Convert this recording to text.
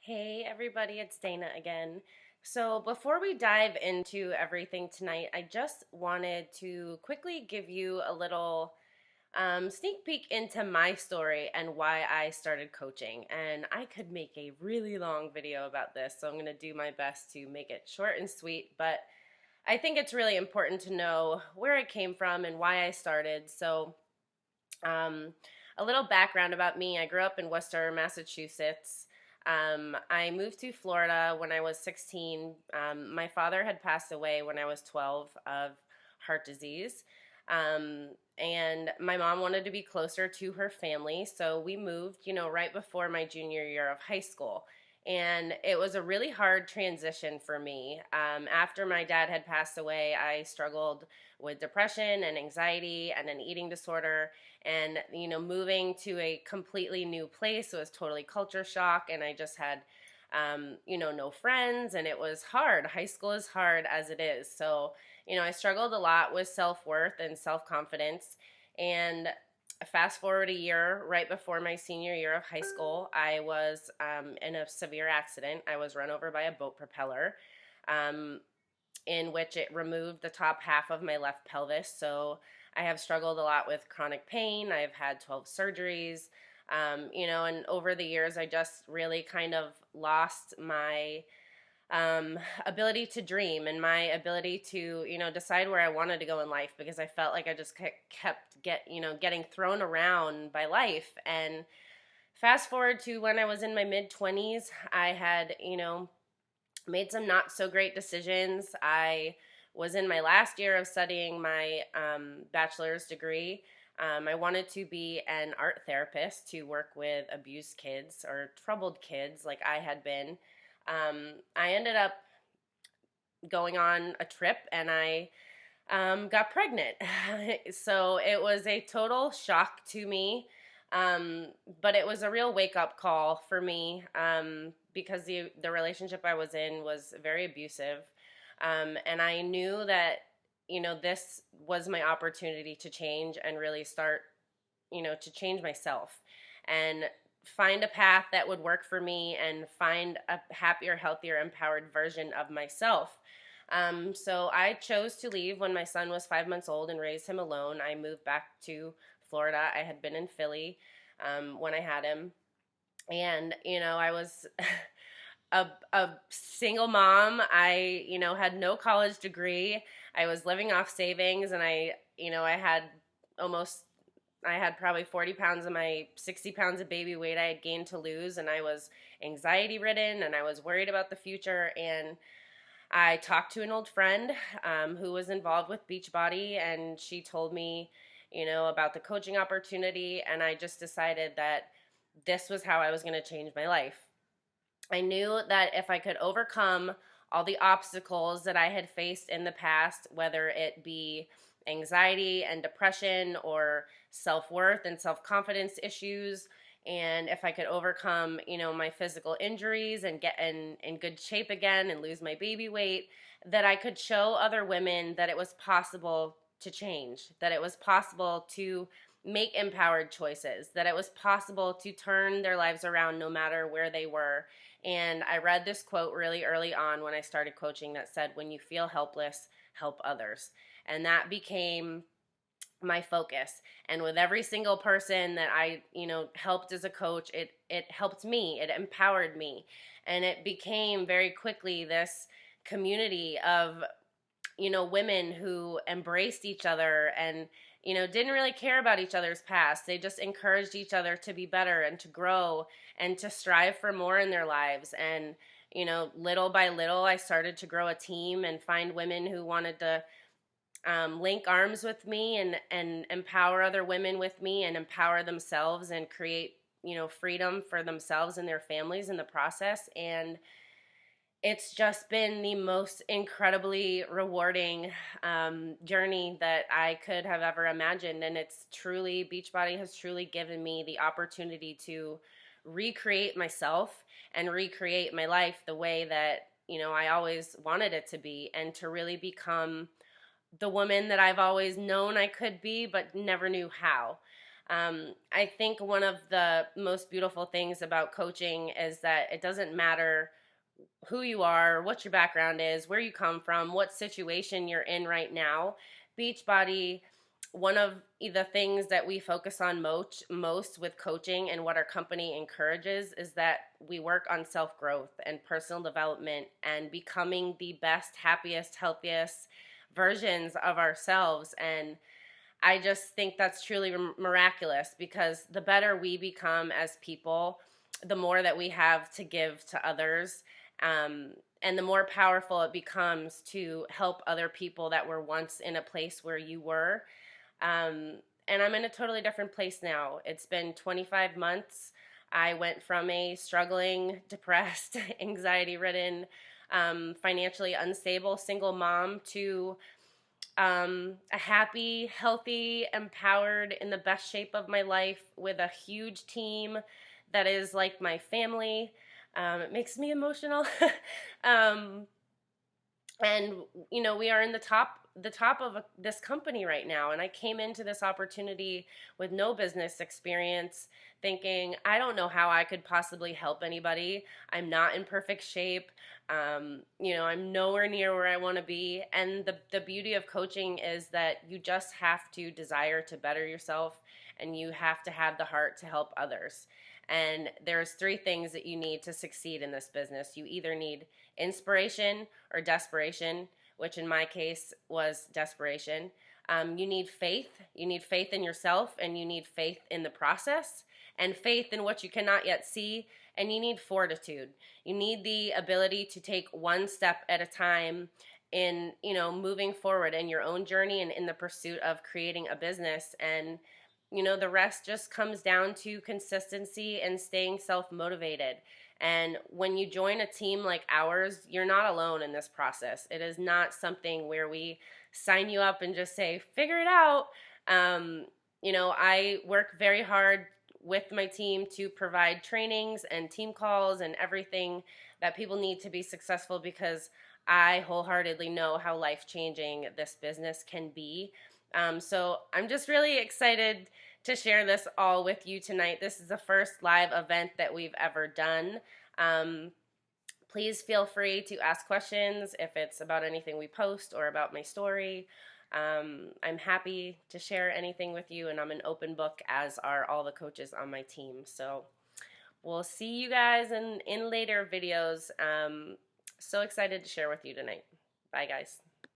Hey everybody, it's Dana again. So, before we dive into everything tonight, I just wanted to quickly give you a little sneak peek into my story and why I started coaching. And I could make a really long video about this, so I'm going to do my best to make it short and sweet. But I think it's really important to know where I came from and why I started. Um, a little background about me: I grew up in Worcester, Massachusetts. I moved to Florida when I was 16. My father had passed away when I was 12 of heart disease. And my mom wanted to be closer to her family, so we moved, right before my junior year of high school. And it was a really hard transition for me. After my dad had passed away, I struggled with depression and anxiety and an eating disorder. And moving to a completely new place was totally culture shock, and I just had no friends, and it was hard. High school is hard as it is. So I struggled a lot with self-worth and self-confidence. And fast forward a year, right before my senior year of high school, I was in a severe accident. I was run over by a boat propeller, um, in which it removed the top half of my left pelvis. So I have struggled a lot with chronic pain. I've had 12 surgeries, and over the years, I just really kind of lost my ability to dream and my ability to, decide where I wanted to go in life, because I felt like I just getting thrown around by life. And fast forward to when I was in my mid 20s, I had, made some not so great decisions. I was in my last year of studying my bachelor's degree. I wanted to be an art therapist to work with abused kids or troubled kids like I had been. I ended up going on a trip, and I got pregnant. So it was a total shock to me. Um, but it was a real wake up call for me, because the relationship I was in was very abusive. And I knew that, this was my opportunity to change and really start, to change myself and find a path that would work for me and find a happier, healthier, empowered version of myself. So I chose to leave when my son was 5 months old and raise him alone. I moved back to Florida. I had been in Philly when I had him. And, I was a single mom. I, had no college degree. I was living off savings, and I had almost I had probably 40 pounds of my 60 pounds of baby weight I had gained to lose, and I was anxiety ridden, and I was worried about the future. And I talked to an old friend who was involved with Beachbody, and she told me, about the coaching opportunity, and I just decided that this was how I was going to change my life. I knew that if I could overcome all the obstacles that I had faced in the past, whether it be anxiety and depression or self-worth and self-confidence issues, and if I could overcome, my physical injuries and get in good shape again and lose my baby weight, that I could show other women that it was possible to change, that it was possible to make empowered choices, that it was possible to turn their lives around no matter where they were. And I read this quote really early on when I started coaching that said, "When you feel helpless, help others." And that became my focus. And with every single person that I, helped as a coach, it helped me, it empowered me. And it became very quickly this community of, women who embraced each other and, didn't really care about each other's past. They just encouraged each other to be better and to grow and to strive for more in their lives. And, little by little, I started to grow a team and find women who wanted to link arms with me and empower other women with me and empower themselves and create, freedom for themselves and their families in the process. And it's just been the most incredibly rewarding journey that I could have ever imagined. And Beachbody has truly given me the opportunity to recreate myself and recreate my life the way that, I always wanted it to be, and to really become the woman that I've always known I could be, but never knew how. I think one of the most beautiful things about coaching is that it doesn't matter who you are, what your background is, where you come from, what situation you're in right now. Beachbody, one of the things that we focus on most with coaching and what our company encourages is that we work on self growth and personal development and becoming the best, happiest, healthiest versions of ourselves. And I just think that's truly miraculous because the better we become as people, the more that we have to give to others. And the more powerful it becomes to help other people that were once in a place where you were. Um, and I'm in a totally different place now. It's been 25 months. I went from a struggling, depressed, anxiety ridden, financially unstable single mom to a happy, healthy, empowered, in the best shape of my life with a huge team that is like my family. It makes me emotional. um, and we are in the top of this company right now, and I came into this opportunity with no business experience, thinking I don't know how I could possibly help anybody. I'm not in perfect shape. I'm nowhere near where I want to be, and the beauty of coaching is that you just have to desire to better yourself, and you have to have the heart to help others. And there's three things that you need to succeed in this business. You either need inspiration or desperation, which in my case was desperation. You need faith. You need faith in yourself, and you need faith in the process, and faith in what you cannot yet see. And you need fortitude. You need the ability to take one step at a time in moving forward in your own journey and in the pursuit of creating a business. And the rest just comes down to consistency and staying self-motivated. And when you join a team like ours, you're not alone in this process. It is not something where we sign you up and just say, figure it out. I work very hard with my team to provide trainings and team calls and everything that people need to be successful, because I wholeheartedly know how life-changing this business can be. So I'm just really excited to share this all with you tonight. This is the first live event that we've ever done. Um, Please feel free to ask questions if it's about anything we post or about my story. I'm happy to share anything with you, and I'm an open book, as are all the coaches on my team. So we'll see you guys in later videos. So excited to share with you tonight. Bye, guys.